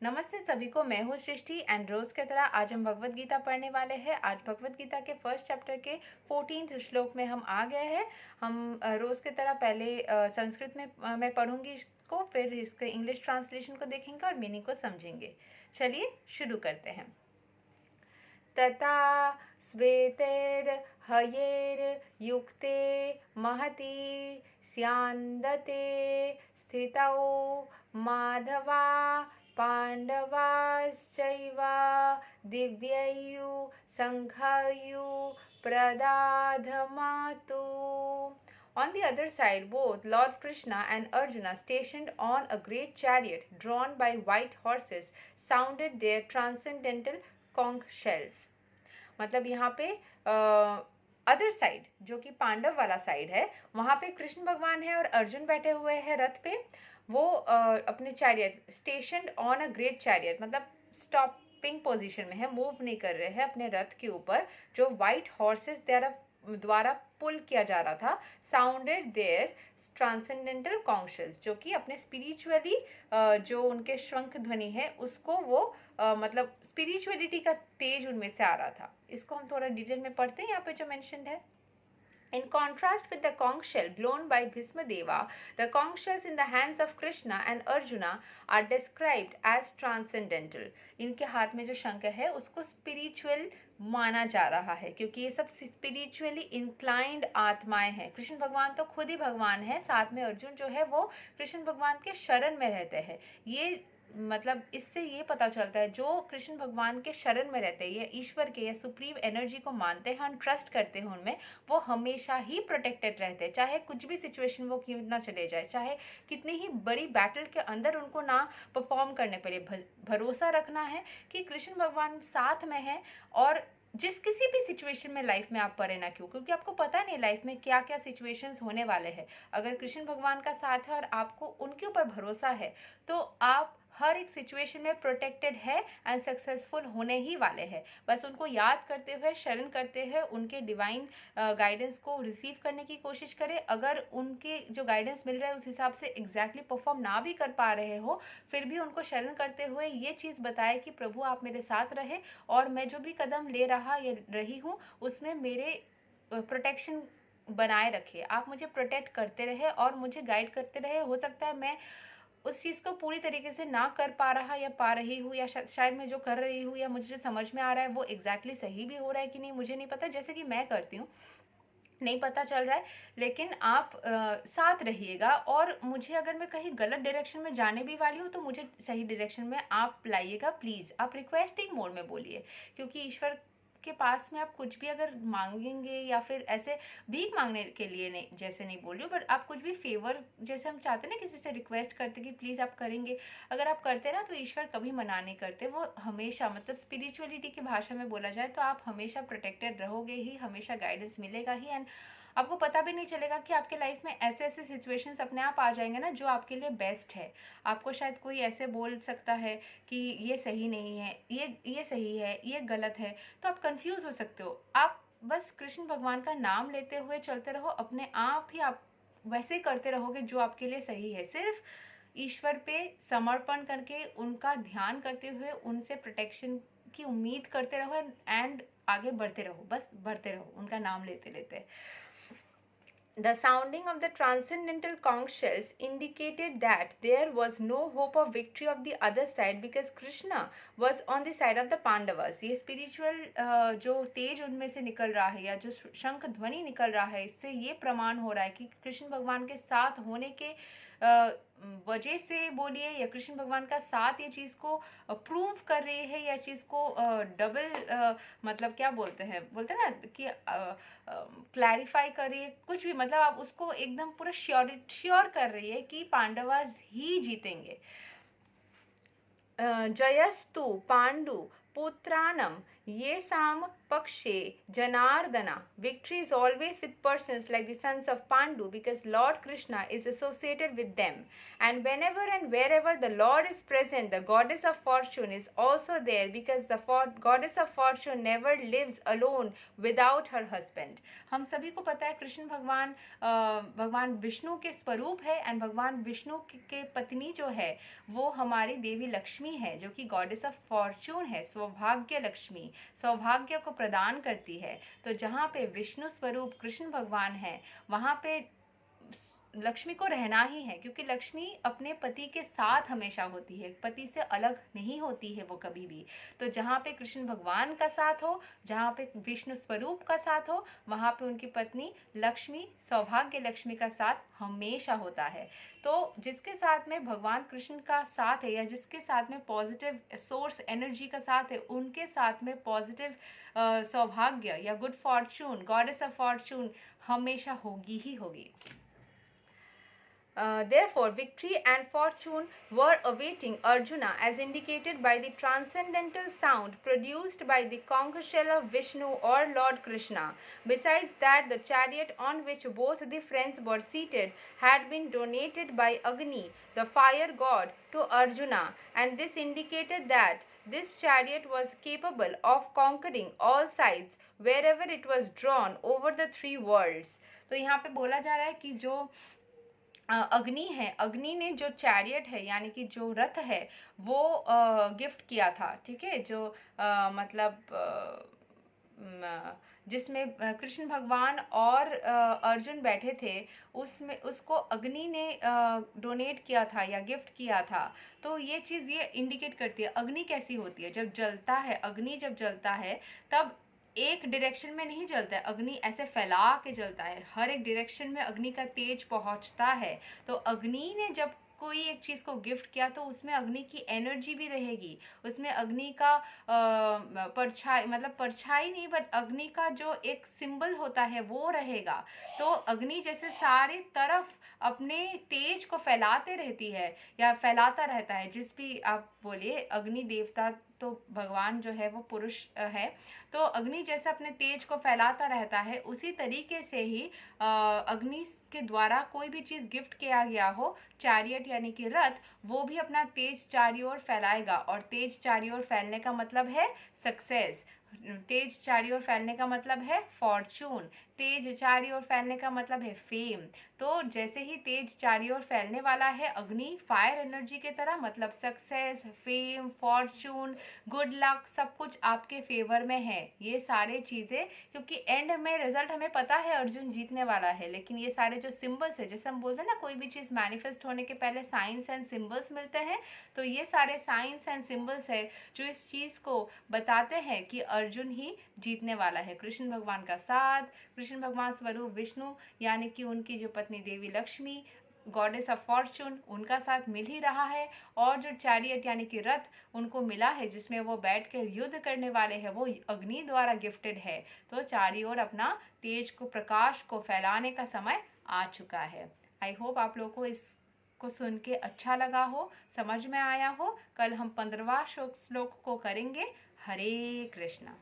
नमस्ते सभी को। मैं हूँ सृष्टि एंड रोज की तरह आज हम भगवत गीता पढ़ने वाले हैं। आज भगवत गीता के फर्स्ट चैप्टर के 14th श्लोक में हम आ गए हैं। हम रोज की तरह पहले संस्कृत में मैं पढ़ूंगी इसको, फिर इसके इंग्लिश ट्रांसलेशन को देखेंगे और मीनिंग को समझेंगे। चलिए शुरू करते हैं। तथा स्वेतेर हयेर युक्ते महति स्यांदते स्थितौ Madhava पांडवाश्चैव दिव्ययु संघायु प्रदाधमातु. On the other side, both Lord Krishna and Arjuna, stationed on a great chariot drawn by white horses, sounded their transcendental conch shells. मतलब यहाँ पे अदर साइड जो कि पांडव वाला साइड है, वहाँ पे कृष्ण भगवान है और अर्जुन बैठे हुए हैं रथ पे। वो अपने chariot स्टेशनड on a great chariot, मतलब स्टॉपिंग पोजीशन में है, मूव नहीं कर रहे हैं अपने रथ के ऊपर, जो वाइट हॉर्सेस द्वारा पुल किया जा रहा था। साउंडेड देयर ट्रांसेंडेंटल कॉन्शस, जो कि अपने स्पिरिचुअली जो उनके शंख ध्वनि है उसको वो मतलब स्पिरिचुअलिटी का तेज उनमें से आ रहा था। इसको हम थोड़ा डिटेल में पढ़ते हैं यहाँ पे जो मेंशन्ड है। In contrast with the conch shell blown by Bhisma Deva, the conch shells in the hands of Krishna and Arjuna are described as transcendental. इनके हाथ में जो शंख है उसको स्पिरिचुअल माना जा रहा है, क्योंकि ये सब स्पिरिचुअली इंक्लाइंड आत्माएं हैं। कृष्ण भगवान तो खुद ही भगवान है, साथ में अर्जुन जो है वो कृष्ण भगवान के शरण में रहते हैं। ये मतलब इससे ये पता चलता है जो कृष्ण भगवान के शरण में रहते हैं, ये ईश्वर के या सुप्रीम एनर्जी को मानते हैं, ट्रस्ट करते हैं उनमें, वो हमेशा ही प्रोटेक्टेड रहते हैं। चाहे कुछ भी सिचुएशन वो क्यों ना चले जाए, चाहे कितनी ही बड़ी बैटल के अंदर उनको ना परफॉर्म करने पड़े, भरोसा रखना है कि कृष्ण भगवान साथ में है। और जिस किसी भी सिचुएशन में लाइफ में आप पड़े ना क्यों, क्योंकि आपको पता नहीं लाइफ में क्या क्या सिचुएशंस होने वाले हैं। अगर कृष्ण भगवान का साथ है और आपको उनके ऊपर भरोसा है तो आप हर एक सिचुएशन में प्रोटेक्टेड है एंड सक्सेसफुल होने ही वाले हैं। बस उनको याद करते हुए, शरण करते हुए उनके डिवाइन गाइडेंस को रिसीव करने की कोशिश करें। अगर उनके जो गाइडेंस मिल रहा है उस हिसाब से एग्जैक्टली परफॉर्म ना भी कर पा रहे हो, फिर भी उनको शरण करते हुए ये चीज़ बताए कि प्रभु आप मेरे साथ रहे और मैं जो भी कदम ले रहा या रही हूँ उसमें मेरे प्रोटेक्शन बनाए रखे, आप मुझे प्रोटेक्ट करते रहे और मुझे गाइड करते रहे। हो सकता है मैं उस चीज़ को पूरी तरीके से ना कर पा रहा या पा रही हूँ, या शायद मैं जो कर रही हूँ या मुझे जो समझ में आ रहा है वो एग्जैक्टली सही भी हो रहा है कि नहीं, मुझे नहीं पता। जैसे कि मैं करती हूँ, नहीं पता चल रहा है, लेकिन आप साथ रहिएगा। और मुझे अगर मैं कहीं गलत डायरेक्शन में जाने भी वाली हूँ तो मुझे सही डायरेक्शन में आप लाइएगा प्लीज़। आप रिक्वेस्टिंग मोड में बोलिए, क्योंकि ईश्वर के पास में आप कुछ भी अगर मांगेंगे या फिर ऐसे भीख मांगने के लिए नहीं, जैसे नहीं बोल रही हूँ, बट आप कुछ भी फेवर जैसे हम चाहते हैं ना, किसी से रिक्वेस्ट करते कि प्लीज़ आप करेंगे, अगर आप करते ना तो ईश्वर कभी मना नहीं करते। वो हमेशा, मतलब स्पिरिचुअलिटी की भाषा में बोला जाए तो आप हमेशा प्रोटेक्टेड रहोगे ही, हमेशा गाइडेंस मिलेगा ही। एंड आपको पता भी नहीं चलेगा कि आपके लाइफ में ऐसे ऐसे सिचुएशंस अपने आप आ जाएंगे ना जो आपके लिए बेस्ट है। आपको शायद कोई ऐसे बोल सकता है कि ये सही नहीं है, ये सही है, ये गलत है, तो आप कंफ्यूज हो सकते हो। आप बस कृष्ण भगवान का नाम लेते हुए चलते रहो, अपने आप ही आप वैसे करते रहोगे जो आपके लिए सही है। सिर्फ ईश्वर पे समर्पण करके, उनका ध्यान करते हुए, उनसे प्रोटेक्शन की उम्मीद करते रहो एंड आगे बढ़ते रहो, बस बढ़ते रहो उनका नाम लेते लेते। The sounding of the transcendental conch shells indicated that there was no hope of victory of the other side because Krishna was on the side of the Pandavas. ये spiritual जो तेज उनमें से निकल रहा है या जो शंख ध्वनि निकल रहा है, इससे ये प्रमाण हो रहा है कि कृष्ण भगवान के साथ होने के वजह से बोलिए, या कृष्ण भगवान का साथ ये चीज़ को प्रूव कर रही है, या चीज़ को डबल मतलब क्या बोलते हैं ना कि क्लैरिफाई कर रही है, कुछ भी, मतलब आप उसको एकदम पूरा श्योर कर रही है कि पांडवास ही जीतेंगे। जयस्तु Pandu Putranam Yesam Pakshe Janardana. Victory is always with persons like the sons of Pandu because Lord Krishna is associated with them. And whenever and wherever the Lord is present, the goddess of fortune is also there because the goddess of fortune never lives alone without her husband. हम सभी को पता है कृष्ण भगवान विष्णु के स्वरूप है and भगवान विष्णु के पत्नी जो है वो हमारी देवी लक्ष्मी है जो कि गॉडेस ऑफ फॉर्चून है, सौभाग्य लक्ष्मी, सौभाग्य को प्रदान करती है। तो जहाँ पे विष्णु स्वरूप कृष्ण भगवान है वहाँ पे लक्ष्मी को रहना ही है क्योंकि लक्ष्मी अपने पति के साथ हमेशा होती है, पति से अलग नहीं होती है वो कभी भी। तो जहाँ पे कृष्ण भगवान का साथ हो, जहाँ पे विष्णु स्वरूप का साथ हो, वहाँ पे उनकी पत्नी लक्ष्मी, सौभाग्य लक्ष्मी का साथ हमेशा होता है। तो जिसके साथ में भगवान कृष्ण का साथ है या जिसके साथ में पॉजिटिव सोर्स एनर्जी का साथ है, उनके साथ में पॉजिटिव सौभाग्य या good Fortune, goddess of Fortune हमेशा होगी ही होगी। Therefore, victory and fortune were awaiting Arjuna as indicated by the transcendental sound produced by the conch shell of Vishnu or Lord Krishna. Besides that, the chariot on which both the friends were seated had been donated by Agni, the fire god, to Arjuna, and this indicated that this chariot was capable of conquering all sides wherever it was drawn over the three worlds. तो यहाँ पे बोला जा रहा है कि जो अग्नि है, अग्नि ने जो चैरियट है यानी कि जो रथ है वो गिफ्ट किया था, ठीक है, जो मतलब जिसमें कृष्ण भगवान और अर्जुन बैठे थे उसमें उसको अग्नि ने डोनेट किया था या गिफ्ट किया था। तो ये चीज़ ये इंडिकेट करती है अग्नि कैसी होती है। जब जलता है अग्नि, जब जलता है तब एक डायरेक्शन में नहीं जलता है, अग्नि ऐसे फैला के जलता है, हर एक डायरेक्शन में अग्नि का तेज पहुंचता है। तो अग्नि ने जब कोई एक चीज़ को गिफ्ट किया तो उसमें अग्नि की एनर्जी भी रहेगी, उसमें अग्नि का परछाई, मतलब परछाई नहीं बट अग्नि का जो एक सिंबल होता है वो रहेगा। तो अग्नि जैसे सारी तरफ अपने तेज को फैलाते रहती है या फैलाता रहता है, जिस भी आप बोलिए अग्नि देवता तो भगवान जो है वो पुरुष है, तो अग्नि जैसे अपने तेज को फैलाता रहता है उसी तरीके से ही अग्नि के द्वारा कोई भी चीज़ गिफ्ट किया गया हो, चैरियट यानी कि रथ, वो भी अपना तेज चारों ओर फैलाएगा। और तेज चारों ओर फैलने का मतलब है सक्सेस, तेज चारों ओर फैलने का मतलब है फॉर्चून, तेज चारों ओर फैलने का मतलब है फेम। तो जैसे ही तेज चारों ओर फैलने वाला है अग्नि फायर एनर्जी के तरह, मतलब success, fame, Fortune, good luck सब कुछ आपके फेवर में है। ये सारे चीज़ें, क्योंकि एंड में रिजल्ट हमें पता है अर्जुन जीतने वाला है, लेकिन ये सारे जो सिंबल्स है, जैसे हम बोलते हैं ना कोई भी चीज़ मैनिफेस्ट होने के पहले साइंस एंड सिंबल्स मिलते हैं, तो ये सारे साइंस एंड सिंबल्स है जो इस चीज़ को बताते हैं कि अर्जुन ही जीतने वाला है। कृष्ण भगवान का साथ, कृष्ण भगवान स्वरूप विष्णु यानी कि उनकी जो पत्नी देवी लक्ष्मी, गॉडेस ऑफ फॉर्चून, उनका साथ मिल ही रहा है, और जो चैरियट यानी कि रथ उनको मिला है जिसमें वो बैठ के युद्ध करने वाले हैं, वो अग्नि द्वारा गिफ्टेड है। तो चारों ओर अपना तेज को, प्रकाश को फैलाने का समय आ चुका है। आई होप आप लोगों को इसको सुन के अच्छा लगा हो, समझ में आया हो। कल हम 15वां श्लोक को करेंगे। हरे कृष्णा।